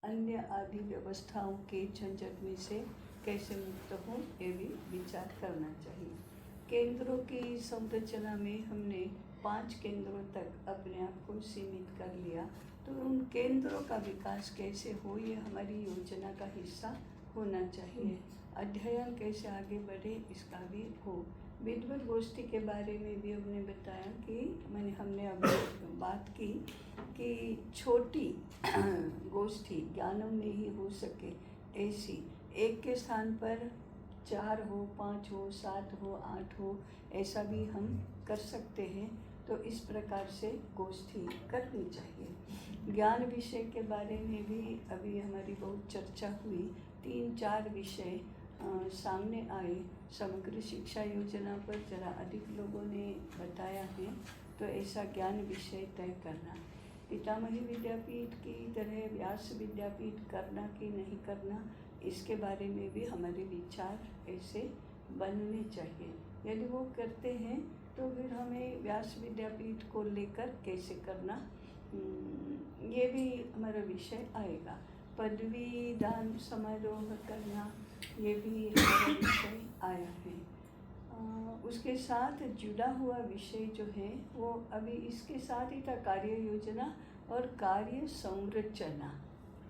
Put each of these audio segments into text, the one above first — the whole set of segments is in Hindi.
अन्य आदि व्यवस्थाओं के झंझट में से कैसे मुक्त हों, ये भी विचार करना चाहिए। केंद्रों की संरचना में हमने 5 केंद्रों तक अपने आप को सीमित कर लिया, तो उन केंद्रों का विकास कैसे हो, ये हमारी योजना का हिस्सा होना चाहिए। अध्ययन कैसे आगे बढ़े, इसका भी हो। विद्वत गोष्ठी के बारे में भी हमने बताया कि हमने अभी बात की कि छोटी गोष्ठी ज्ञानम में ही हो सके, ऐसी एक के स्थान पर 4 हो, 5 हो, 7 हो, 8 हो, ऐसा भी हम कर सकते हैं। तो इस प्रकार से गोष्ठी करनी चाहिए। ज्ञान विषय के बारे में भी अभी हमारी बहुत चर्चा हुई। 3-4 विषय सामने आए। समग्र शिक्षा योजना पर जरा अधिक लोगों ने बताया है, तो ऐसा ज्ञान विषय तय करना। पितामही विद्यापीठ की तरह व्यास विद्यापीठ करना कि नहीं करना, इसके बारे में भी हमारे विचार ऐसे बनने चाहिए। यदि वो करते हैं तो फिर हमें व्यास विद्यापीठ को लेकर कैसे करना, ये भी हमारा विषय आएगा। पदवी दान समारोह करना, ये भी हमारा विषय आया है। उसके साथ जुड़ा हुआ विषय जो है वो अभी इसके साथ ही था, कार्य योजना और कार्य संरचना।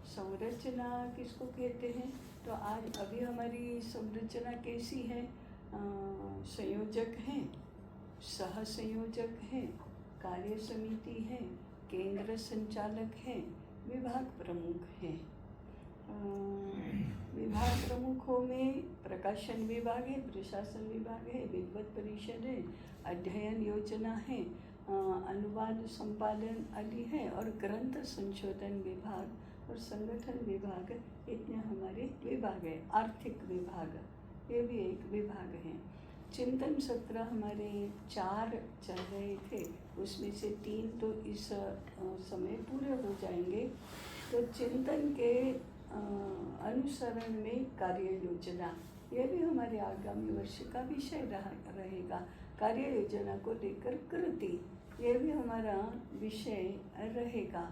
संरचना किसको कहते हैं, तो आज अभी हमारी संरचना कैसी है, संयोजक हैं, सह संयोजक हैं, कार्य समिति है, केंद्र संचालक हैं, विभाग प्रमुख हैं। विभाग प्रमुखों में प्रकाशन विभाग है, प्रशासन विभाग है, विद्वत परिषद है, अध्ययन योजना है, अनुवाद संपादन आदि है, और ग्रंथ संशोधन विभाग और संगठन विभाग, इतने हमारे विभाग है। आर्थिक विभाग, ये भी एक विभाग है। चिंतन सत्र हमारे 4 चल रहे थे, उसमें से 3 तो इस समय पूरे हो जाएंगे। तो चिंतन के अनुसरण में कार्य योजना, यह भी हमारे आगामी वर्ष का विषय रहेगा। कार्य योजना को लेकर कृति, यह भी हमारा विषय रहेगा।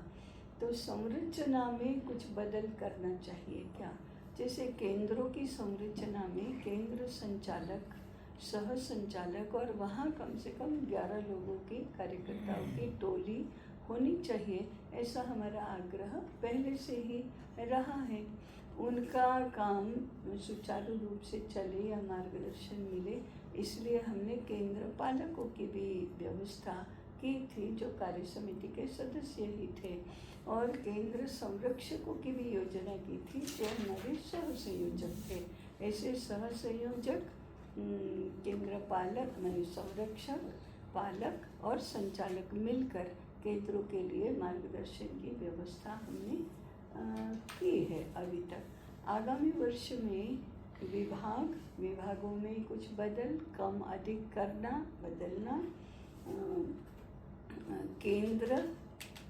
तो संरचना में कुछ बदल करना चाहिए क्या, जैसे केंद्रों की संरचना में केंद्र संचालक, सह संचालक और वहाँ कम से कम 11 लोगों की कार्यकर्ताओं की टोली होनी चाहिए, ऐसा हमारा आग्रह पहले से ही रहा है। उनका काम सुचारू रूप से चले या मार्गदर्शन मिले, इसलिए हमने केंद्र पालकों की भी व्यवस्था की थी, जो कार्य समिति के सदस्य ही थे, और केंद्र संरक्षकों की भी योजना की थी, जो हमारे सह संयोजक थे। ऐसे सह संयोजक, केंद्र पालक माने संरक्षक, पालक और संचालक मिलकर केंद्रों के लिए मार्गदर्शन की व्यवस्था हमने की है अभी तक। आगामी वर्ष में विभागों में कुछ कम अधिक करना, बदलना, केंद्र,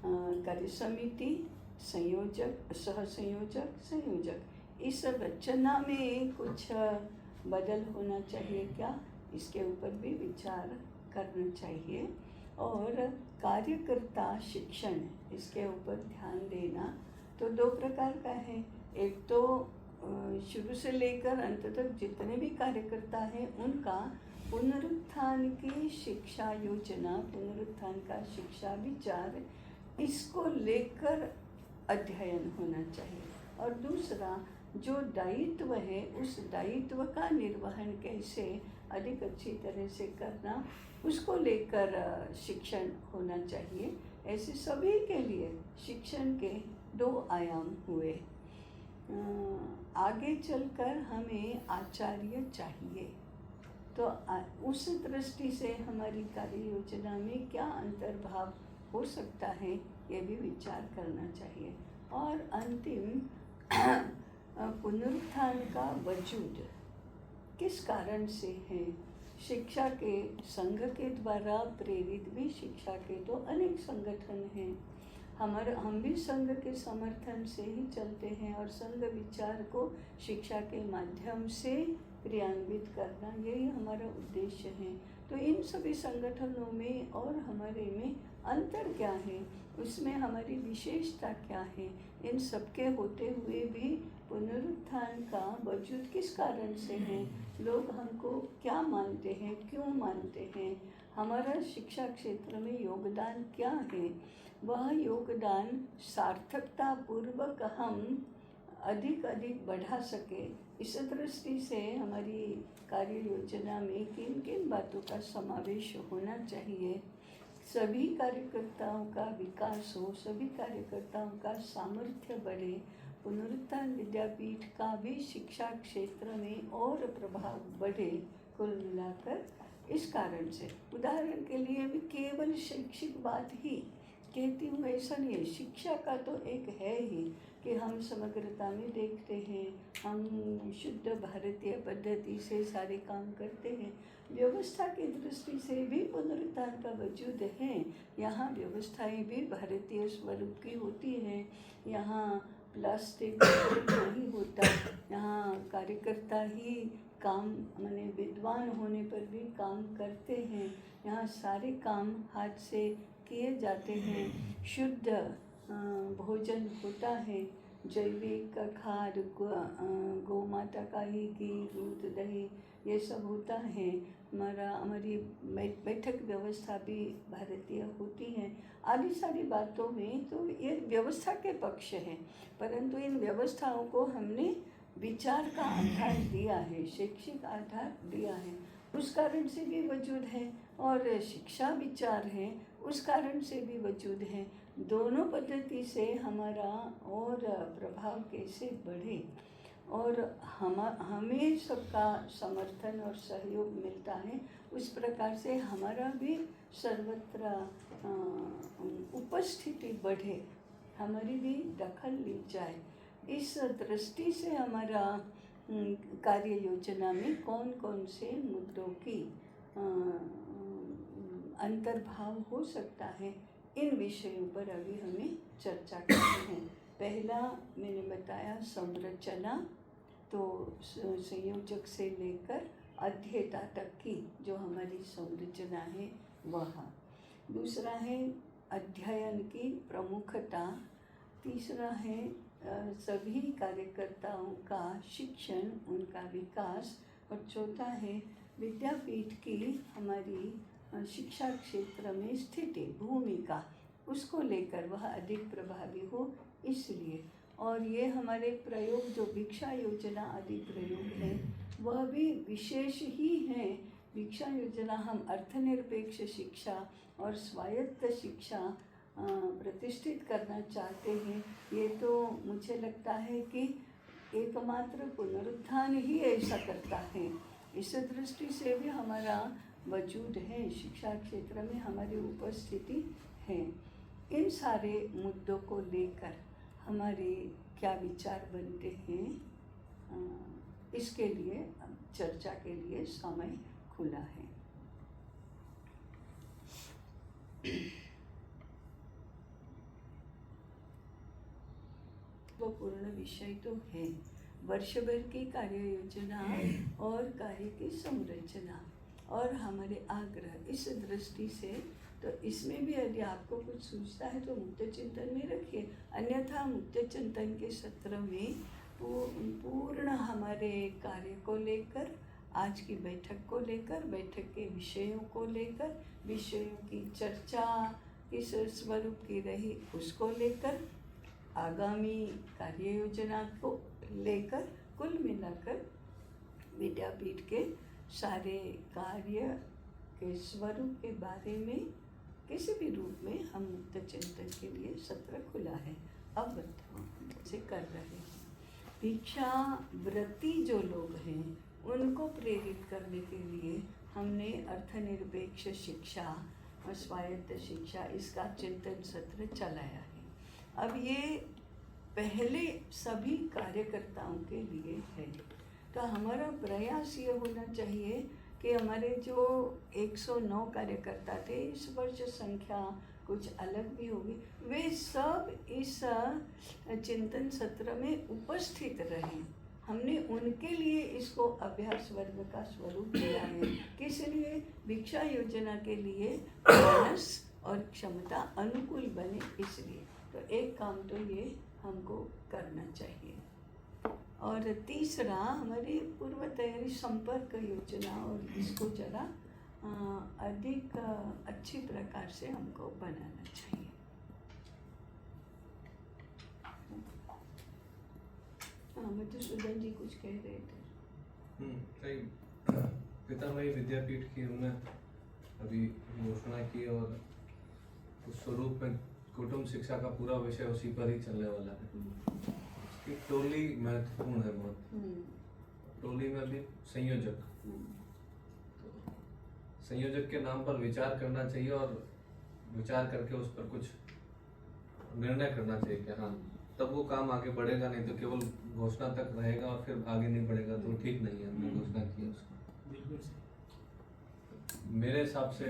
कार्य समिति, संयोजक, सह संयोजक, इस रचना में कुछ बदल होना चाहिए क्या, इसके ऊपर भी विचार करना चाहिए। और कार्यकर्ता शिक्षण, इसके ऊपर ध्यान देना। तो 2 प्रकार का है, एक तो शुरू से लेकर अंत तक जितने भी कार्यकर्ता हैं उनका पुनरुत्थान की शिक्षा योजना, पुनरुत्थान का शिक्षा विचार, इसको लेकर अध्ययन होना चाहिए। और दूसरा जो दायित्व है, उस दायित्व का निर्वहन कैसे अधिक अच्छी तरह से करना, उसको लेकर शिक्षण होना चाहिए। ऐसे सभी के लिए शिक्षण के 2 आयाम हुए। आगे चलकर हमें आचार्य चाहिए, तो उस दृष्टि से हमारी कार्य योजना में क्या अंतर्भाव हो सकता है, ये भी विचार करना चाहिए। और अंतिम, पुनरुत्थान का वजूद किस कारण से है। शिक्षा के संघ के द्वारा प्रेरित भी शिक्षा के तो अनेक संगठन हैं। हम भी संघ के समर्थन से ही चलते हैं, और संघ विचार को शिक्षा के माध्यम से क्रियान्वित करना, यही हमारा उद्देश्य है। तो इन सभी संगठनों में और हमारे में अंतर क्या है, उसमें हमारी विशेषता क्या है, इन सबके होते हुए भी पुनरुत्थान का वजूद किस कारण से है, लोग हमको क्या मानते हैं, क्यों मानते हैं, हमारा शिक्षा क्षेत्र में योगदान क्या है, वह योगदान सार्थकता पूर्वक हम अधिक अधिक बढ़ा सके, इस दृष्टि से हमारी कार्य योजना में किन किन बातों का समावेश होना चाहिए। सभी कार्यकर्ताओं का विकास हो, सभी कार्यकर्ताओं का सामर्थ्य बढ़े, पुनरुत्थान विद्यापीठ का भी शिक्षा क्षेत्र में और प्रभाव बढ़े। कुल मिलाकर इस कारण से, उदाहरण के लिए मैं केवल शैक्षिक बात ही कहती हूँ ऐसा नहीं है, शिक्षा का तो एक है ही कि हम समग्रता में देखते हैं, हम शुद्ध भारतीय पद्धति से सारे काम करते हैं। व्यवस्था की दृष्टि से भी पुनरुत्थान का वजूद है, यहाँ व्यवस्थाएं भी भारतीय स्वरूप की होती हैं, यहाँ प्लास्टिक नहीं होता, यहाँ कार्यकर्ता ही काम माने विद्वान होने पर भी काम करते हैं, यहाँ सारे काम हाथ से किए जाते हैं, शुद्ध भोजन होता है, जैविक खाद, गौ माता का ही घी, दूध, दही ये सब होता है। हमारी बैठक व्यवस्था भी भारतीय होती है। आदि सारी बातों में तो ये व्यवस्था के पक्ष है, परंतु इन व्यवस्थाओं को हमने विचार का आधार दिया है, शैक्षिक आधार दिया है, उस कारण से भी वजूद है, और शिक्षा विचार है उस कारण से भी वजूद है। दोनों पद्धति से हमारा और प्रभाव कैसे बढ़े और हमें सबका समर्थन और सहयोग मिलता है, उस प्रकार से हमारा भी सर्वत्र उपस्थिति बढ़े, हमारी भी दखल ली जाए। इस दृष्टि से हमारा कार्य योजना में कौन कौन से मुद्दों की अंतर्भाव हो सकता है, इन विषयों पर अभी हमें चर्चा करनी है। पहला मैंने बताया संरचना, तो संयोजक से लेकर अध्येता तक की जो हमारी संरचना है वह। दूसरा है अध्ययन की प्रमुखता। तीसरा है सभी कार्यकर्ताओं का शिक्षण, उनका विकास। और चौथा है विद्यापीठ की हमारी शिक्षा क्षेत्र में स्थिति, भूमिका, उसको लेकर वह अधिक प्रभावी हो इसलिए। और ये हमारे प्रयोग जो भिक्षा योजना आदि प्रयोग है वह भी विशेष ही हैं। भिक्षा योजना हम अर्थनिरपेक्ष शिक्षा और स्वायत्त शिक्षा प्रतिष्ठित करना चाहते हैं। ये तो मुझे लगता है कि एकमात्र पुनरुत्थान ही ऐसा करता है। इस दृष्टि से भी हमारा वजूद है, शिक्षा क्षेत्र में हमारी उपस्थिति है। इन सारे मुद्दों को लेकर हमारे क्या विचार बनते हैं, इसके लिए चर्चा के लिए समय खुला है। वो पूर्ण विषय तो है, वर्ष भर की कार्य योजना और कार्य की संरचना और हमारे आग्रह, इस दृष्टि से तो इसमें भी यदि आपको कुछ सूझता है तो मुक्त चिंतन में रखिए, अन्यथा मुक्त चिंतन के सत्र में पूर्ण हमारे कार्य को लेकर, आज की बैठक को लेकर, बैठक के विषयों को लेकर, विषयों की चर्चा किस स्वरूप की रही उसको लेकर, आगामी कार्य योजना को लेकर, कुल मिलाकर विद्यापीठ के सारे कार्य के स्वरूप के बारे में किसी भी रूप में हम मुक्त चिंतन के लिए सत्र खुला है। अब से कर रहे हैं। भिक्षा व्रती जो लोग हैं उनको प्रेरित करने के लिए हमने अर्थनिरपेक्ष शिक्षा और स्वायत्त शिक्षा इसका चिंतन सत्र चलाया है। अब ये पहले सभी कार्यकर्ताओं के लिए है, तो हमारा प्रयास ये होना चाहिए कि हमारे जो 109 कार्यकर्ता थे, इस वर्ष संख्या कुछ अलग भी होगी, वे सब इस चिंतन सत्र में उपस्थित रहें। हमने उनके लिए इसको अभ्यास वर्ग का स्वरूप दिया है। किस लिए? भिक्षा योजना के लिए मानस और क्षमता अनुकूल बने इसलिए। तो एक काम तो ये हमको करना चाहिए। और तीसरा हमारी पूर्व तैयारी संपर्क योजना, और इसको जरा अधिक अच्छी प्रकार से हमको बनाना चाहिए। हाँ, मधुसूदन जी कुछ कह रहे थे। सही। पितामही विद्यापीठ की हमने अभी घोषणा की और उस स्वरूप में कुटुंब शिक्षा का पूरा विषय उसी पर ही चलने वाला है। उसकी टोली महत्वपूर्ण है बहुत। टोली में भी संयोजक, तो संयोजक के नाम पर विचार करना चाहिए और विचार करके उस पर कुछ निर्णय करना चाहिए कि हाँ, तब वो काम आगे बढ़ेगा। नहीं तो केवल घोषणा तक रहेगा और फिर आगे नहीं बढ़ेगा, तो ठीक नहीं है। हमने घोषणा की उसको, बिल्कुल मेरे हिसाब से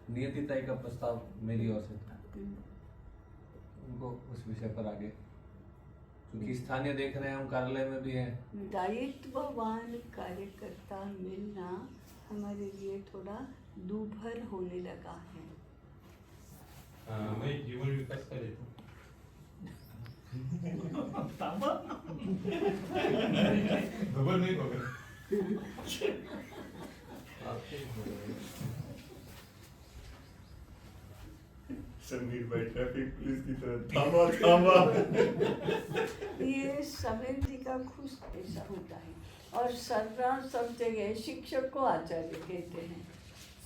नियति तय का प्रस्ताव मेरी ओर से था, उनको उस विषय पर आगे, क्योंकि स्थानीय देख रहे हैं हम, कार्यालय में भी है। दायित्ववान कार्यकर्ता मिलना हमारे लिए थोड़ा दूभर होने लगा है। मैं जीवन विकास का देता हूँ। खबर नहीं खबर। समीर भाई ट्रैफिक पुलिस की तरह थामा थामा। ये समीर जी का खुश ऐसा होता है। और सर्रास सब जगह शिक्षक को आचार्य कहते हैं,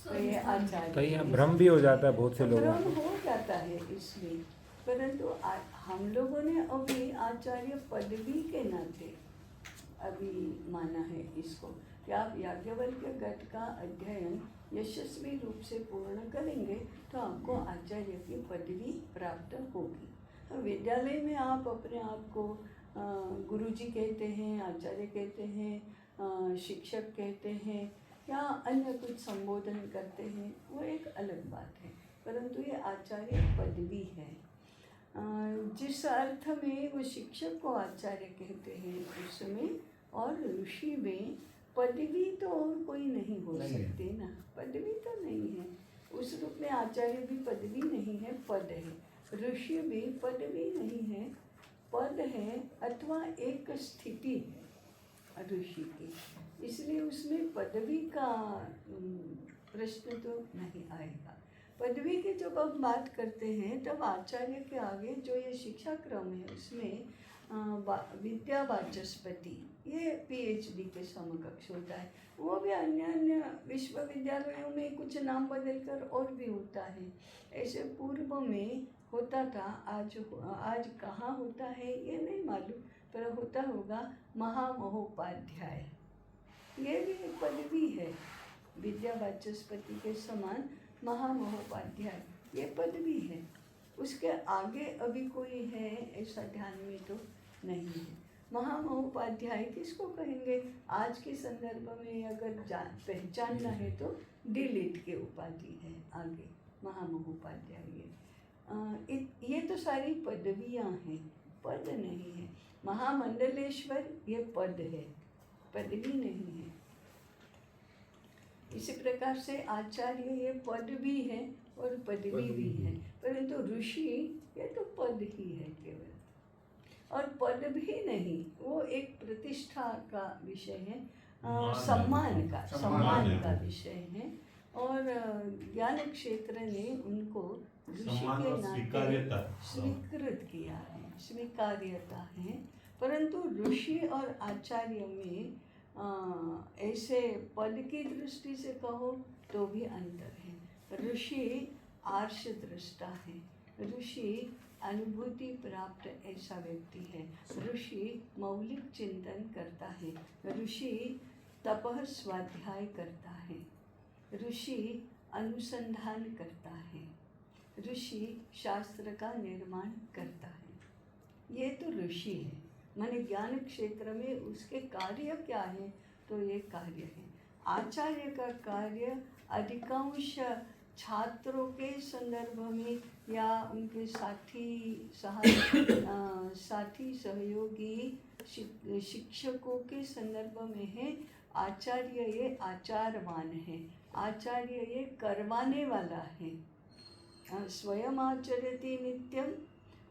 तो ये आचार्य, कहीं भ्रम भी हो जाता है बहुत से लोगों भ्रम को। हो जाता है इसमें। परंतु हम लोगों ने अभी आचार्य पदवी के नाते अभी माना है इसको कि आप याज्ञवल्क्य गट का अध्ययन यशस्वी रूप से पूर्ण करेंगे तो आपको आचार्य की पदवी प्राप्त होगी। विद्यालय में आप अपने आप को गुरुजी कहते हैं, आचार्य कहते हैं, शिक्षक कहते हैं या अन्य कुछ संबोधन करते हैं, वो एक अलग बात है। परंतु ये आचार्य पदवी है। जिस अर्थ में वो शिक्षक को आचार्य कहते हैं उसमें, और ऋषि में पदवी तो और कोई नहीं हो सकती ना, पदवी तो नहीं है। उस रूप में आचार्य भी पदवी नहीं है, पद है। ऋषि भी पदवी नहीं है, पद है, अथवा एक स्थिति है ऋषि की। इसलिए उसमें पदवी का प्रश्न तो नहीं आएगा। पदवी की जब हम बात करते हैं तब आचार्य के आगे जो ये शिक्षा क्रम है उसमें विद्या वाचस्पति, ये PhD के समकक्ष होता है। वो भी अन्य अन्य विश्वविद्यालयों में कुछ नाम बदलकर और भी होता है। ऐसे पूर्व में होता था, आज कहाँ होता है ये नहीं मालूम, पर होता होगा महामहोपाध्याय। ये भी एक पदवी है, विद्या वाचस्पति के समान महामहोपाध्याय ये पदवी है। उसके आगे अभी कोई है ऐसा ध्यान में तो नहीं है। महामहोपाध्याय किसको कहेंगे? आज के संदर्भ में अगर पहचानना है तो डिलीट के उपाधि है आगे महामहोपाध्याय। ये तो सारी पदवियां हैं, पद नहीं है। महामंडलेश्वर ये पद है, पदवी नहीं है। इसी प्रकार से आचार्य ये पद भी है और पदवी भी है, परंतु ऋषि ये तो पद ही है केवल, और पद भी नहीं, वो एक प्रतिष्ठा का विषय है, सम्मान का विषय है। और ज्ञान क्षेत्र ने उनको ऋषि के नाते स्वीकृत किया है, स्वीकार्यता है। परंतु ऋषि और आचार्य में ऐसे पद की दृष्टि से कहो तो भी अंतर है। ऋषि आर्ष दृष्टा है, ऋषि अनुभूति प्राप्त ऐसा व्यक्ति है, ऋषि मौलिक चिंतन करता है, ऋषि तपः स्वाध्याय करता है, ऋषि अनुसंधान करता है, ऋषि शास्त्र का निर्माण करता है। ये तो ऋषि है। माने ज्ञान क्षेत्र में उसके कार्य क्या है? तो ये कार्य है। आचार्य का कार्य अधिकांश छात्रों के संदर्भ में या उनके साथी सहयोगी शिक्षकों के संदर्भ में है। आचार्य ये आचारवान है, आचार्य ये करवाने वाला है, स्वयं आचरति नित्यम,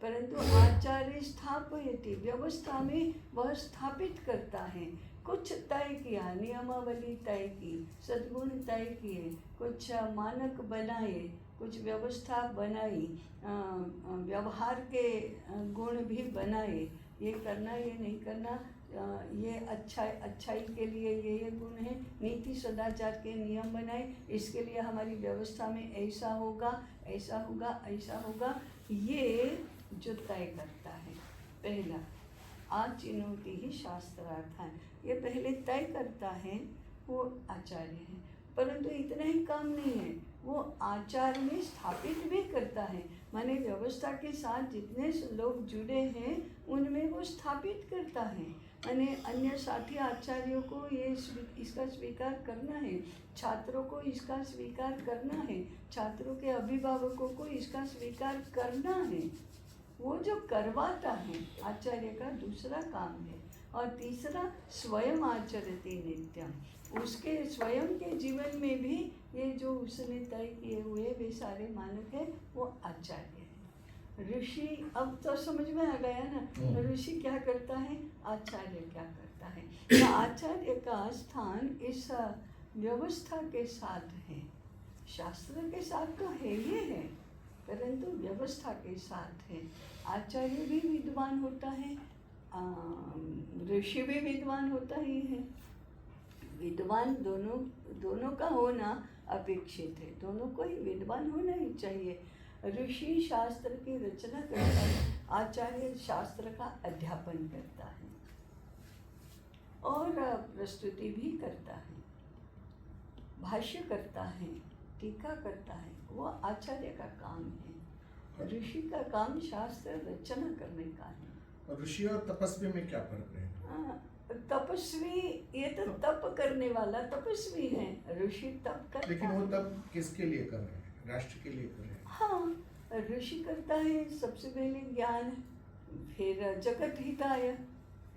परंतु आचार्य स्थापयति, व्यवस्था में वह स्थापित करता है। कुछ तय किया, नियमावली तय की, सद्गुण तय किए, कुछ मानक बनाए, कुछ व्यवस्था बनाई, व्यवहार के गुण भी बनाए, ये करना ये नहीं करना, ये अच्छाई के लिए ये गुण है, नीति सदाचार के नियम बनाए, इसके लिए हमारी व्यवस्था में ऐसा होगा, ऐसा होगा, ऐसा होगा, ये जो तय करता है। पहला आचिनोति ही शास्त्रार्थान, ये पहले तय करता है, वो आचार्य है। परंतु इतना ही काम नहीं है, वो आचार में स्थापित भी करता है, माने व्यवस्था के साथ जितने लोग जुड़े हैं उनमें वो स्थापित करता है। माने अन्य साथी आचार्यों को इसका स्वीकार करना है, छात्रों को इसका स्वीकार करना है, छात्रों के अभिभावकों को इसका स्वीकार करना है, वो जो करवाता है आचार्य का दूसरा काम है। और तीसरा स्वयं आचरति नित्यम, उसके स्वयं के जीवन में भी ये जो उसने तय किए हुए वे सारे मानक है, वो आचार्य है। ऋषि अब तो समझ में आ गया ना, ऋषि क्या करता है, आचार्य क्या करता है। तो आचार्य का स्थान इस व्यवस्था के साथ है, शास्त्र के साथ तो है ही है, परंतु व्यवस्था के साथ है। आचार्य भी विद्वान होता है, ऋषि भी विद्वान होता ही है। विद्वान दोनों का होना अपेक्षित है, दोनों को ही विद्वान होना ही चाहिए। ऋषि शास्त्र की रचना करता है, आचार्य शास्त्र का अध्यापन करता है और प्रस्तुति भी करता है, भाष्य करता है, टीका करता है, वो आचार्य का काम है। ऋषि का काम शास्त्र रचना करने का है। ऋषि और तपस्वी में क्या फर्क है? तपस्वी ये तो तप करने वाला तपस्वी है, ऋषि तप करता है। लेकिन वो तप किसके लिए कर रहे हैं? राष्ट्र के लिए कर रहे हैं। हाँ, ऋषि करता है सबसे पहले ज्ञान, फिर जगत हिताय।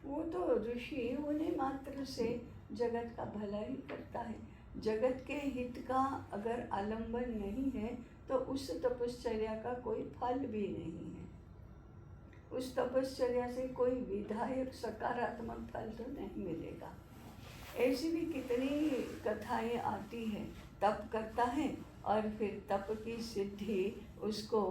वो तो ऋषि होने मात्र से जगत का भला ही करता है। जगत के हित का अगर आलंबन नहीं है तो उस तपश्चर्या का कोई फल भी नहीं है, उस तपश्चर्या से कोई विधायक सकारात्मक फल तो नहीं मिलेगा। ऐसी भी कितनी कथाएं आती हैं, तप करता है और फिर तप की सिद्धि उसको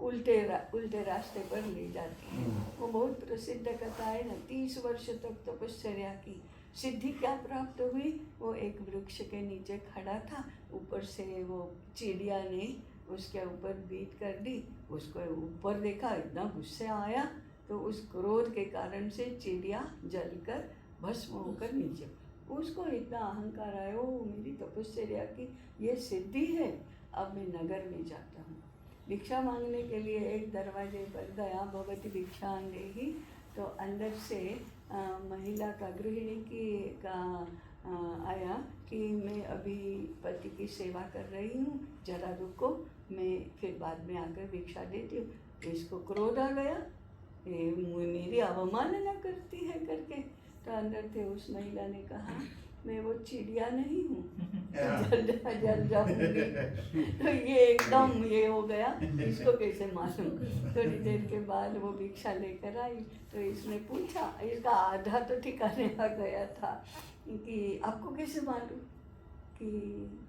उल्टे रास्ते पर ले जाती है। वो बहुत प्रसिद्ध कथा है ना, 30 वर्ष तक तपश्चर्या की सिद्धि क्या प्राप्त हुई, वो एक वृक्ष के नीचे खड़ा था, ऊपर से वो चिड़िया ने उसके ऊपर बीट कर दी, उसको ऊपर देखा, इतना गुस्से आया तो उस क्रोध के कारण से चिड़िया जलकर भस्म होकर नीचे, उसको इतना अहंकार आया, ओ मेरी तपश्चर्या की ये सिद्धि है, अब मैं नगर में जाता हूँ। भिक्षा मांगने के लिए एक दरवाजे पर गया, भगवती भिक्षा देही, तो अंदर से महिला का गृहिणी आया कि मैं अभी पति की सेवा कर रही हूँ, जरा रुको, मैं फिर बाद में आकर भिक्षा देती हूँ। इसको क्रोध आ गया, ये मेरी अवमानना करती है करके। तो अंदर थे उस महिला ने कहा, मैं वो चिड़िया नहीं हूँ, जल जाऊंगी। तो ये एकदम ये हो गया, इसको कैसे मालूम। थोड़ी देर के बाद वो भिक्षा लेकर आई, तो इसने पूछा, इसका आधा तो ठिकाने आ गया था कि आपको कैसे मालूम कि,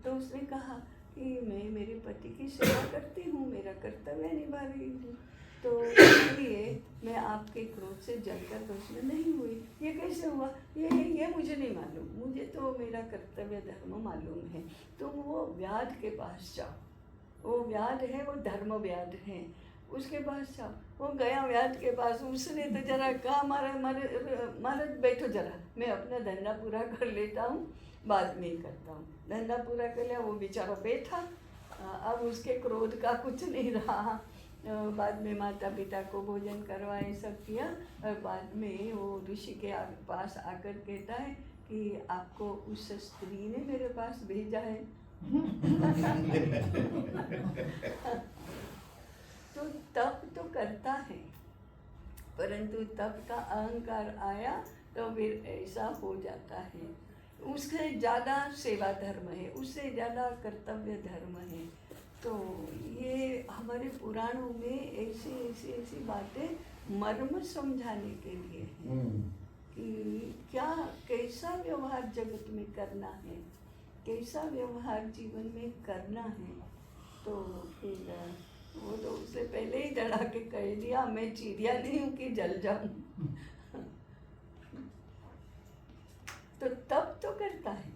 तो उसने कहा कि मैं मेरे पति की सेवा करती हूँ, मेरा कर्तव्य निभा रही हूँ, तो इसलिए मैं आपके क्रोध से जलकर भस्म नहीं हुई। ये कैसे हुआ, ये मुझे नहीं मालूम, मुझे तो मेरा कर्तव्य धर्म मालूम है। तुम वो व्याध के पास जाओ, वो व्याध है, वो धर्म व्याध है, उसके पास जाओ। वो गया व्याध के पास, उसने तो जरा कहा, महाराज बैठो जरा, मैं अपना धंधा पूरा कर लेता हूँ, बाद में ही करता हूँ। धंधा पूरा कर लिया, वो बेचारा बैठा, अब उसके क्रोध का कुछ नहीं रहा। बाद में माता पिता को भोजन करवाए, सब किया, और बाद में वो ऋषि के पास आकर कहता है कि आपको उस स्त्री ने मेरे पास भेजा है। तो तप तो करता है, परंतु तप का अहंकार आया तो फिर ऐसा हो जाता है। उससे ज़्यादा सेवा धर्म है, उससे ज़्यादा कर्तव्य धर्म है। तो ये हमारे पुराणों में ऐसी बातें मर्म समझाने के लिए है कि क्या कैसा व्यवहार जगत में करना है, कैसा व्यवहार जीवन में करना है। तो फिर वो तो उससे पहले ही डरा के कह दिया, मैं चिड़िया नहीं हूँ कि जल जाऊं। तो तब तो करता है,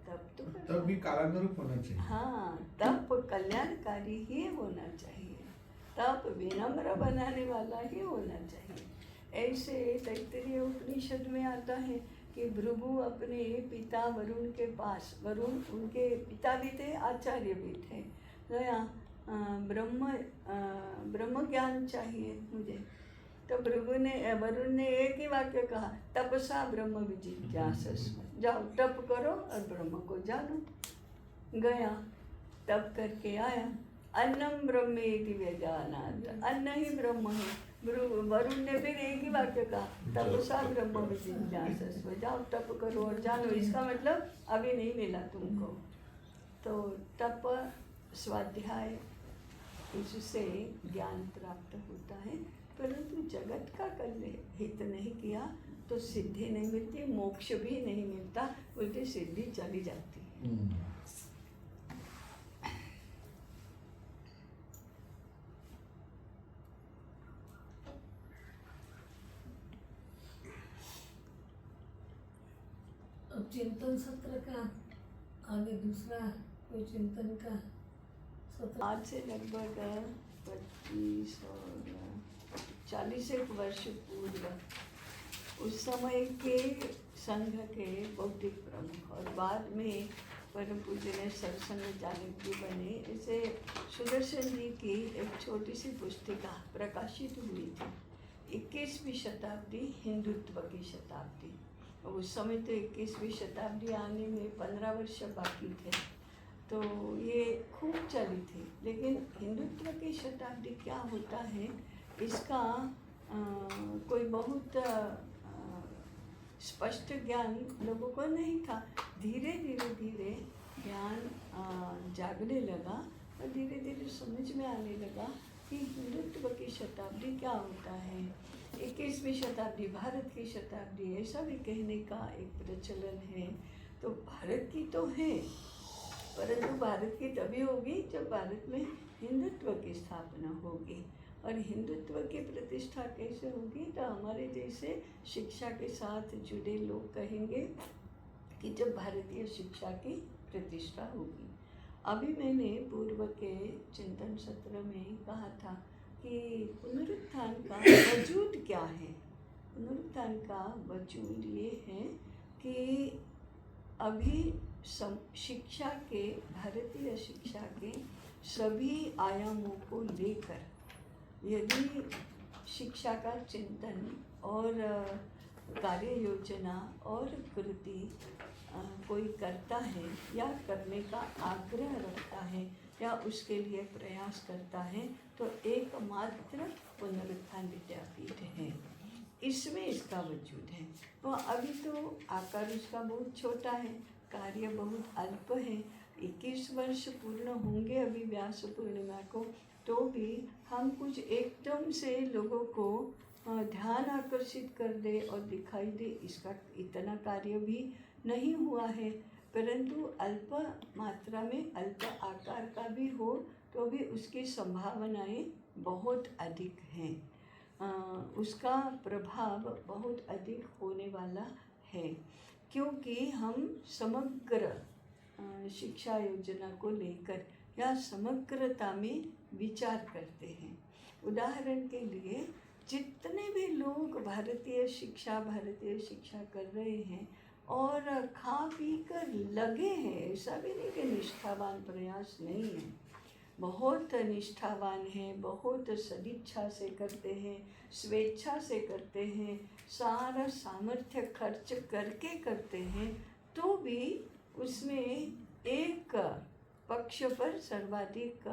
तब भी कालानुरूप होना चाहिए। हाँ, तप कल्याणकारी ही होना चाहिए, तप विनम्र बनाने वाला ही होना चाहिए। ऐसे तैत्तिरीय उपनिषद में आता है कि भृगु अपने पिता वरुण के पास, वरुण उनके पिता भी थे, आचार्य भी थे, गया ब्रह्म ज्ञान चाहिए मुझे। तो भृगु ने, वरुण ने एक ही वाक्य कहा, तपसा ब्रह्म जिज्ञासस्व, जाओ तप करो और ब्रह्म को जानो। गया, तप करके आया, अन्नम ब्रह्मेति व्यजानात्, अन्न ही ब्रह्म है। वरुण ने फिर एक ही वाक्य कहा, तपसा ब्रह्म जिज्ञासस्व, जाओ तप करो और जानो। इसका मतलब अभी नहीं मिला तुमको। तो तप स्वाध्याय, इससे ज्ञान प्राप्त होता है, परंतु जगत का हित नहीं किया तो सिद्धि नहीं मिलती, मोक्ष भी नहीं मिलता, उल्टी सिद्धि चली जाती है। अब चिंतन सत्र का आगे दूसरा कोई चिंतन का सत्र। आज से लगभग 25 और 40 वर्ष पूर्व उस समय के संघ के बौद्धिक प्रमुख और बाद में परम पूज्य ने सत्संग चालक जी बने, इसे सुदर्शन जी की एक छोटी सी पुस्तिका प्रकाशित हुई थी, 21वीं शताब्दी हिंदुत्व की शताब्दी। उस समय तो 21वीं शताब्दी आने में 15 वर्ष बाकी थे, तो ये खूब चली थी। लेकिन हिंदुत्व की शताब्दी क्या होता है, इसका कोई बहुत स्पष्ट ज्ञान लोगों को नहीं था। धीरे धीरे ज्ञान जागने लगा और धीरे धीरे समझ में आने लगा कि हिंदुत्व की शताब्दी क्या होता है। 21वीं शताब्दी भारत की शताब्दी, ऐसा भी कहने का एक प्रचलन है। तो भारत की तो है, परंतु भारत की तभी होगी जब भारत में हिंदुत्व की स्थापना होगी। और हिंदुत्व की प्रतिष्ठा कैसे होगी, तो हमारे जैसे शिक्षा के साथ जुड़े लोग कहेंगे कि जब भारतीय शिक्षा की प्रतिष्ठा होगी। अभी मैंने पूर्व के चिंतन सत्र में कहा था कि पुनरुत्थान का वजूद क्या है। पुनरुत्थान का वजूद ये है कि अभी शिक्षा के, भारतीय शिक्षा के सभी आयामों को लेकर यदि शिक्षा का चिंतन और कार्य योजना और कृति कोई करता है या करने का आग्रह रखता है या उसके लिए प्रयास करता है, तो एकमात्र पुनरुत्थान विद्यापीठ है, इसमें इसका वजूद है। तो अभी तो आकार उसका बहुत छोटा है, कार्य बहुत अल्प है। 21 वर्ष पूर्ण होंगे अभी व्यास पूर्णिमा को, तो भी हम कुछ एकदम से लोगों को ध्यान आकर्षित कर दे और दिखाई दे, इसका इतना कार्य भी नहीं हुआ है। परंतु अल्प मात्रा में, अल्प आकार का भी हो तो भी उसकी संभावनाएं बहुत अधिक हैं, उसका प्रभाव बहुत अधिक होने वाला है, क्योंकि हम समग्र शिक्षा योजना को लेकर या समग्रता में विचार करते हैं। उदाहरण के लिए जितने भी लोग भारतीय शिक्षा कर रहे हैं और खा पी कर लगे हैं, ऐसा भी नहीं कि निष्ठावान प्रयास नहीं है, बहुत निष्ठावान हैं, बहुत सदिच्छा से करते हैं, स्वेच्छा से करते हैं, सारा सामर्थ्य खर्च करके करते हैं, तो भी उसमें एक पक्ष पर सर्वाधिक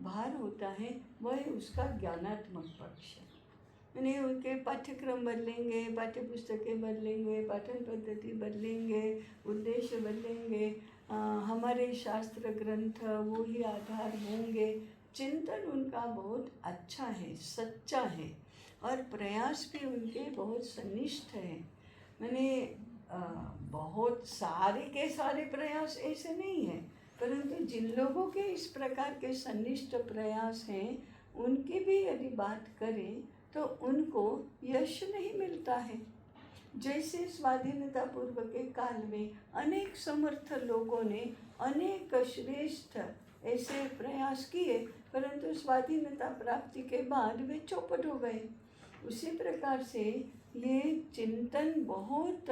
भार होता है, वह उसका ज्ञानात्मक पक्ष। यानी उनके पाठ्यक्रम बदलेंगे, पाठ्य पुस्तकें बदलेंगे, पाठन पद्धति बदलेंगे, उद्देश्य बदलेंगे, हमारे शास्त्र ग्रंथ वो ही आधार होंगे। चिंतन उनका बहुत अच्छा है, सच्चा है, और प्रयास भी उनके बहुत सनिष्ठ है। मैंने बहुत सारे के सारे प्रयास ऐसे नहीं हैं, परंतु जिन लोगों के इस प्रकार के सनिष्ठ प्रयास हैं, उनकी भी यदि बात करें तो उनको यश नहीं मिलता है। जैसे स्वाधीनता पूर्व के काल में अनेक समर्थ लोगों ने अनेक श्रेष्ठ ऐसे प्रयास किए, परंतु स्वाधीनता प्राप्ति के बाद वे चौपट हो गए। उसी प्रकार से ये चिंतन बहुत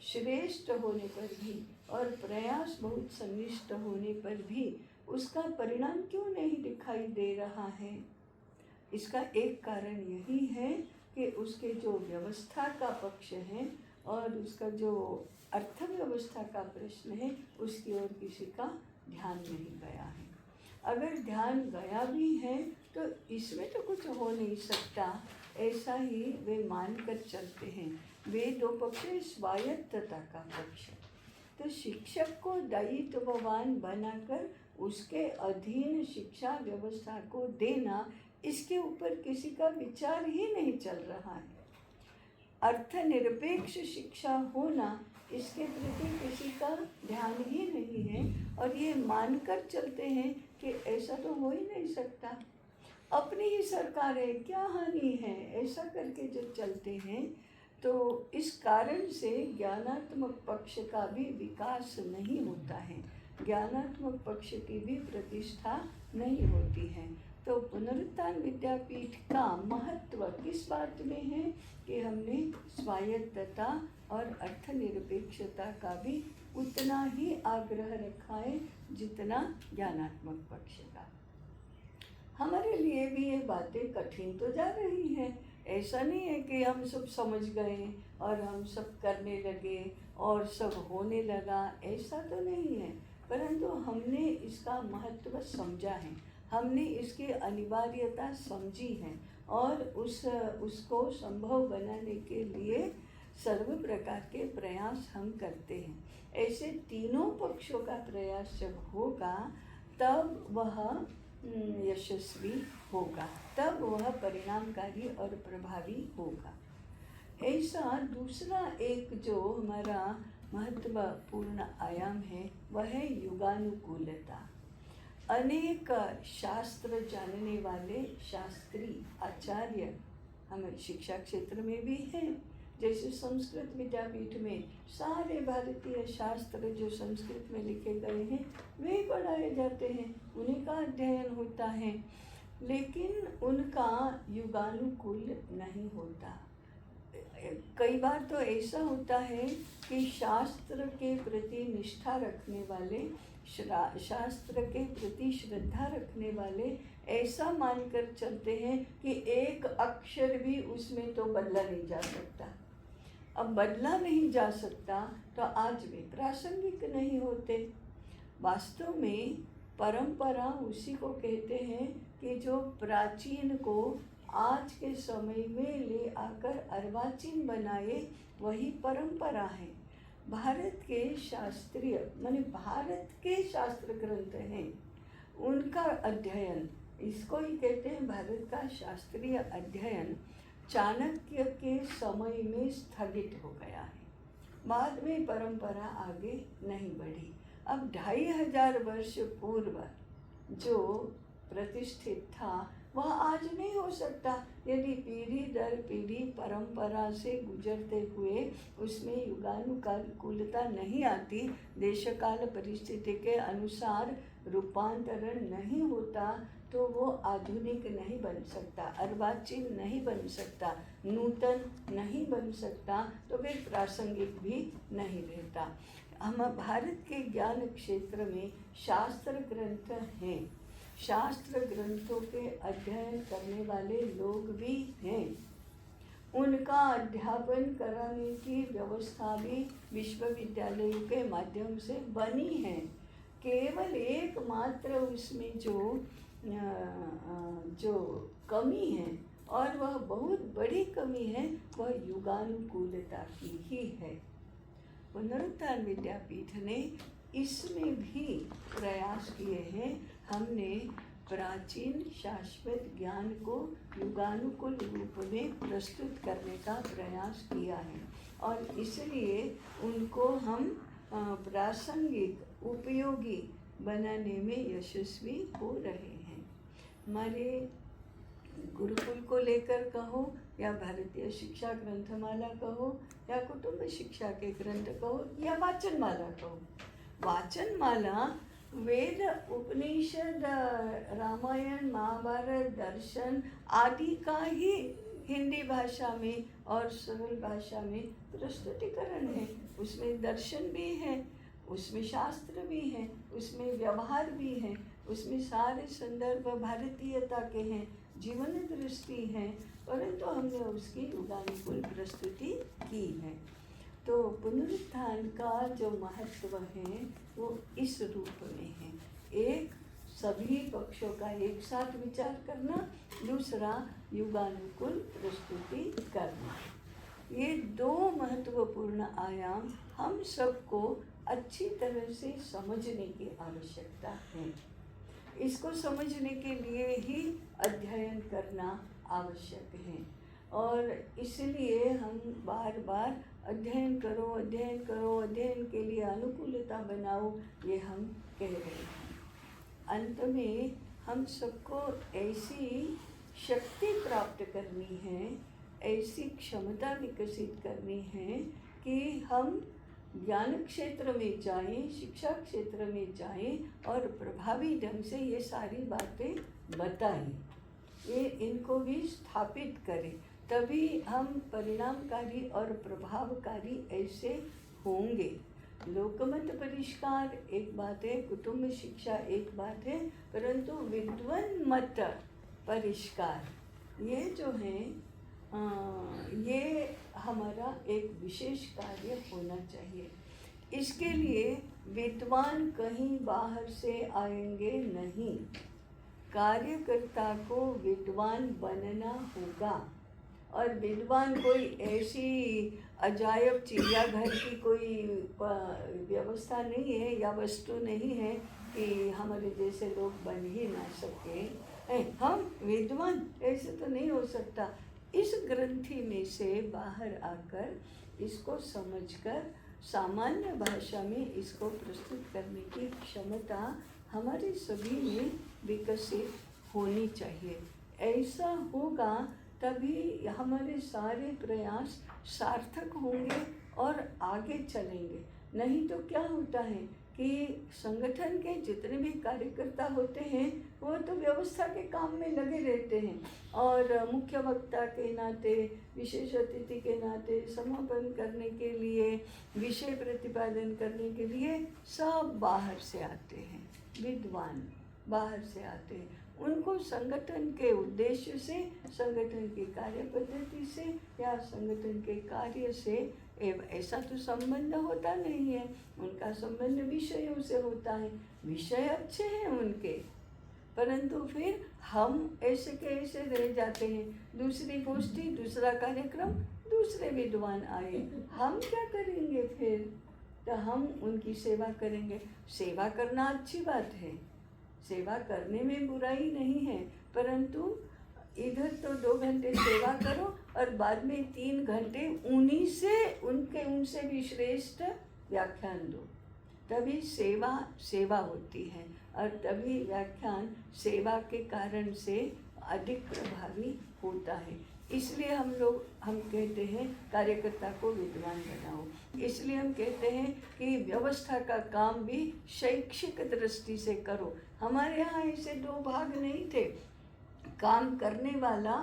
श्रेष्ठ होने पर भी और प्रयास बहुत सनिष्ठ होने पर भी उसका परिणाम क्यों नहीं दिखाई दे रहा है? इसका एक कारण यही है कि उसके जो व्यवस्था का पक्ष है और उसका जो अर्थव्यवस्था का प्रश्न है, उसकी ओर किसी का ध्यान नहीं गया है। अगर ध्यान गया भी है तो इसमें तो कुछ हो नहीं सकता, ऐसा ही वे मानकर चलते हैं। वे दो पक्ष, स्वायत्तता का पक्ष। तो शिक्षक को दायित्ववान बनाकर उसके अधीन शिक्षा व्यवस्था को देना, इसके ऊपर किसी का विचार ही नहीं चल रहा है। अर्थनिरपेक्ष शिक्षा होना, इसके प्रति किसी का ध्यान ही नहीं है, और ये मानकर चलते हैं कि ऐसा तो हो ही नहीं सकता, अपनी ही सरकार है, क्या हानि है, ऐसा करके जो चलते हैं। तो इस कारण से ज्ञानात्मक पक्ष का भी विकास नहीं होता है, ज्ञानात्मक पक्ष की भी प्रतिष्ठा नहीं होती है। तो पुनरुत्थान विद्यापीठ का महत्व किस बात में है कि हमने स्वायत्तता और अर्थनिरपेक्षता का भी उतना ही आग्रह रखा है जितना ज्ञानात्मक पक्ष का। हमारे लिए भी ये बातें कठिन तो जा रही हैं, ऐसा नहीं है कि हम सब समझ गए और हम सब करने लगे और सब होने लगा, ऐसा तो नहीं है। परंतु हमने इसका महत्व समझा है, हमने इसकी अनिवार्यता समझी है, और उसको संभव बनाने के लिए सर्व प्रकार के प्रयास हम करते हैं। ऐसे तीनों पक्षों का प्रयास जब होगा तब वह यशस्वी होगा, तब वह परिणामकारी और प्रभावी होगा। ऐसा दूसरा एक जो हमारा महत्वपूर्ण आयाम है वह है युगानुकूलता। अनेक शास्त्र जानने वाले शास्त्री आचार्य हमें शिक्षा क्षेत्र में भी हैं। जैसे संस्कृत विद्यापीठ में सारे भारतीय शास्त्र जो संस्कृत में लिखे गए हैं वे पढ़ाए जाते हैं, उन्हीं का अध्ययन होता है, लेकिन उनका युगानुकूल नहीं होता। कई बार तो ऐसा होता है कि शास्त्र के प्रति निष्ठा रखने वाले, शास्त्र के प्रति श्रद्धा रखने वाले ऐसा मानकर चलते हैं कि एक अक्षर भी उसमें तो बदला नहीं जा सकता। अब बदला नहीं जा सकता तो आज भी प्रासंगिक नहीं होते। वास्तव में परंपरा उसी को कहते हैं कि जो प्राचीन को आज के समय में ले आकर अर्वाचीन बनाए, वही परंपरा है। भारत के शास्त्रीय माने भारत के शास्त्र ग्रंथ हैं, उनका अध्ययन, इसको ही कहते हैं भारत का शास्त्रीय अध्ययन, चाणक्य के समय में स्थगित हो गया है। बाद में परंपरा आगे नहीं बढ़ी। अब 2500 वर्ष पूर्व जो प्रतिष्ठित था वह आज नहीं हो सकता यदि पीढ़ी दर पीढ़ी परंपरा से गुजरते हुए उसमें युगानुकूलता नहीं आती, देशकाल परिस्थिति के अनुसार रूपांतरण नहीं होता, तो वो आधुनिक नहीं बन सकता, अर्वाचीन नहीं बन सकता, नूतन नहीं बन सकता, तो फिर प्रासंगिक भी नहीं रहता। हम भारत के ज्ञान क्षेत्र में शास्त्र ग्रंथ हैं, शास्त्र ग्रंथों के अध्ययन करने वाले लोग भी हैं, उनका अध्यापन कराने की व्यवस्था भी विश्वविद्यालयों के माध्यम से बनी है। केवल एकमात्र उसमें जो कमी है, और वह बहुत बड़ी कमी है, वह युगानुकूलता की ही है। पुनरुत्थान विद्यापीठ ने इसमें भी प्रयास किए हैं हमने। प्राचीन शाश्वत ज्ञान को युगानुकूल रूप में प्रस्तुत करने का प्रयास किया है और इसलिए उनको हम प्रासंगिक उपयोगी बनाने में यशस्वी हो रहे हैं। हमारे गुरुकुल को लेकर कहो या भारतीय शिक्षा ग्रंथमाला कहो या कुटुंब शिक्षा के ग्रंथ कहो या वाचनमाला कहो। वाचनमाला वेद, उपनिषद, रामायण, महाभारत, दर्शन आदि का ही हिंदी भाषा में और सरल भाषा में प्रस्तुतिकरण है। उसमें दर्शन भी है, उसमें शास्त्र भी है, उसमें व्यवहार भी है, उसमें सारे संदर्भ भारतीयता के हैं, जीवन दृष्टि है, परंतु हमने उसकी युगानुकूल प्रस्तुति की है। तो पुनरुत्थान का जो महत्व है वो इस रूप में है। एक, सभी पक्षों का एक साथ विचार करना, दूसरा युगानुकूल प्रस्तुति करना। ये दो महत्वपूर्ण आयाम हम सबको अच्छी तरह से समझने की आवश्यकता है। इसको समझने के लिए ही अध्ययन करना आवश्यक है और इसलिए हम बार बार अध्ययन करो, अध्ययन करो, अध्ययन के लिए अनुकूलता बनाओ, ये हम कह रहे हैं। अंत में हम सबको ऐसी शक्ति प्राप्त करनी है, ऐसी क्षमता विकसित करनी है कि हम ज्ञान क्षेत्र में जाएं, शिक्षा क्षेत्र में जाएं और प्रभावी ढंग से ये सारी बातें बताएं, ये इनको भी स्थापित करें, तभी हम परिणामकारी और प्रभावकारी ऐसे होंगे। लोकमत परिष्कार एक बात है, कुटुंब शिक्षा एक बात है, परंतु विद्वान मत परिष्कार ये जो है ये हमारा एक विशेष कार्य होना चाहिए। इसके लिए विद्वान कहीं बाहर से आएंगे नहीं, कार्यकर्ता को विद्वान बनना होगा। और विद्वान कोई ऐसी अजायब चिड़ियाघर की कोई व्यवस्था नहीं है या वस्तु नहीं है कि हमारे जैसे लोग बन ही ना सके। हम विद्वान ऐसे तो नहीं हो सकता। इस ग्रंथि में से बाहर आकर इसको समझकर सामान्य भाषा में इसको प्रस्तुत करने की क्षमता हमारे सभी में विकसित होनी चाहिए। ऐसा होगा तभी हमारे सारे प्रयास सार्थक होंगे और आगे चलेंगे। नहीं तो क्या होता है कि संगठन के जितने भी कार्यकर्ता होते हैं वो तो व्यवस्था के काम में लगे रहते हैं और मुख्य वक्ता के नाते, विशेष अतिथि के नाते, समापन करने के लिए, विषय प्रतिपादन करने के लिए सब बाहर से आते हैं। विद्वान बाहर से आते हैं, उनको संगठन के उद्देश्य से, संगठन की कार्य पद्धति से या संगठन के कार्य से ऐसा तो संबंध होता नहीं है। उनका संबंध विषयों से होता है, विषय अच्छे हैं उनके, परंतु फिर हम ऐसे के ऐसे रह जाते हैं। दूसरी गोष्ठी, दूसरा कार्यक्रम, दूसरे विद्वान आए, हम क्या करेंगे फिर? तो हम उनकी सेवा करेंगे। सेवा करना अच्छी बात है, सेवा करने में बुराई नहीं है, परंतु इधर तो 2 घंटे सेवा करो और बाद में 3 घंटे उनसे भी श्रेष्ठ व्याख्यान दो, तभी सेवा होती है और तभी व्याख्यान सेवा के कारण से अधिक प्रभावी होता है। इसलिए हम कहते हैं कार्यकर्ता को विद्वान बनाओ। इसलिए हम कहते हैं कि व्यवस्था का काम भी शैक्षिक दृष्टि से करो। हमारे यहाँ ऐसे 2 भाग नहीं थे, काम करने वाला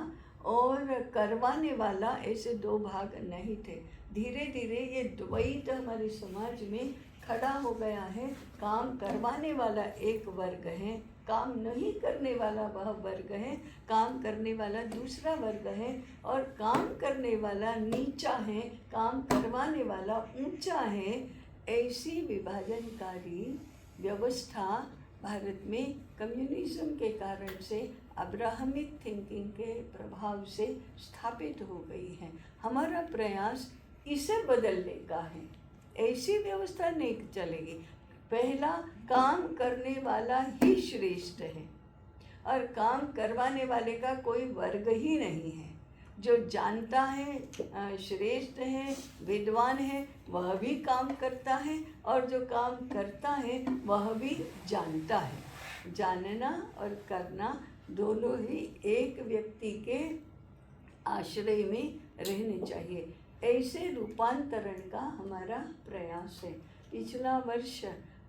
और करवाने वाला, ऐसे 2 भाग नहीं थे। धीरे धीरे ये द्वैत हमारे समाज में खड़ा हो गया है। काम करवाने वाला एक वर्ग है, काम नहीं करने वाला वह वर्ग है, काम करने वाला दूसरा वर्ग है और काम करने वाला नीचा है, काम करवाने वाला ऊंचा है। ऐसी विभाजनकारी व्यवस्था भारत में कम्युनिज्म के कारण से, अब्राहमिक थिंकिंग के प्रभाव से स्थापित हो गई है। हमारा प्रयास इसे बदलने का है। ऐसी व्यवस्था नहीं चलेगी। पहला काम करने वाला ही श्रेष्ठ है और काम करवाने वाले का कोई वर्ग ही नहीं है। जो जानता है श्रेष्ठ है, विद्वान है, वह भी काम करता है और जो काम करता है वह भी जानता है। जानना और करना दोनों ही एक व्यक्ति के आश्रय में रहने चाहिए। ऐसे रूपांतरण का हमारा प्रयास है। पिछला वर्ष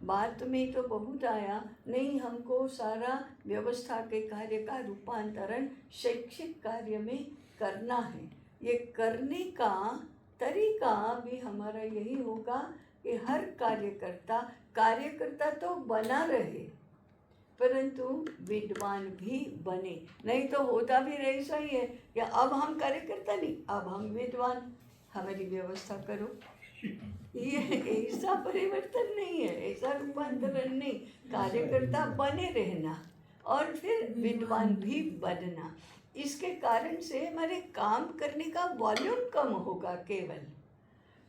बात में तो बहुत आया, नहीं हमको सारा व्यवस्था के कार्य का रूपांतरण शैक्षिक कार्य में करना है। ये करने का तरीका भी हमारा यही होगा कि हर कार्यकर्ता तो बना रहे परंतु विद्वान भी बने। नहीं तो होता भी ऐसा ही है कि अब हम कार्यकर्ता नहीं, अब हम विद्वान, हमारी व्यवस्था करो। ये ऐसा परिवर्तन नहीं है, ऐसा रूपांतरण नहीं। कार्यकर्ता बने रहना और फिर विद्वान भी बनना। इसके कारण से हमारे काम करने का वॉल्यूम कम होगा, केवल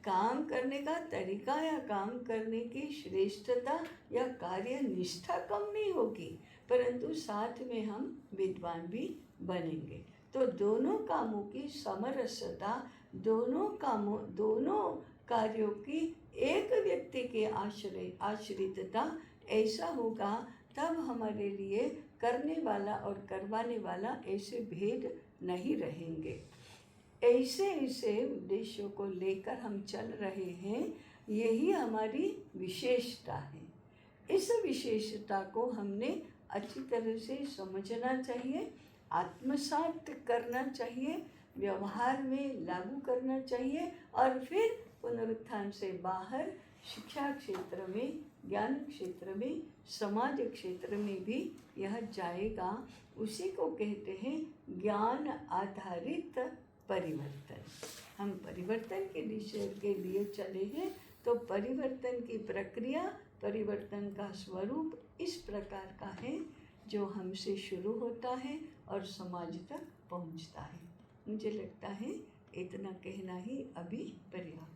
काम करने का तरीका या काम करने की श्रेष्ठता या कार्य निष्ठा कम नहीं होगी, परंतु साथ में हम विद्वान भी बनेंगे। तो दोनों कामों की समरसता, दोनों कार्यों की एक व्यक्ति के आश्रितता ऐसा होगा, तब हमारे लिए करने वाला और करवाने वाला ऐसे भेद नहीं रहेंगे। ऐसे उद्देश्यों को लेकर हम चल रहे हैं, यही हमारी विशेषता है। इस विशेषता को हमने अच्छी तरह से समझना चाहिए, आत्मसात करना चाहिए, व्यवहार में लागू करना चाहिए और फिर पुनरुत्थान से बाहर शिक्षा क्षेत्र में, ज्ञान क्षेत्र में, समाज क्षेत्र में भी यह जाएगा। उसी को कहते हैं ज्ञान आधारित परिवर्तन। हम परिवर्तन के दिशा के लिए चले हैं, तो परिवर्तन की प्रक्रिया, परिवर्तन का स्वरूप इस प्रकार का है जो हमसे शुरू होता है और समाज तक पहुंचता है। मुझे लगता है इतना कहना ही अभी पर्याप्त।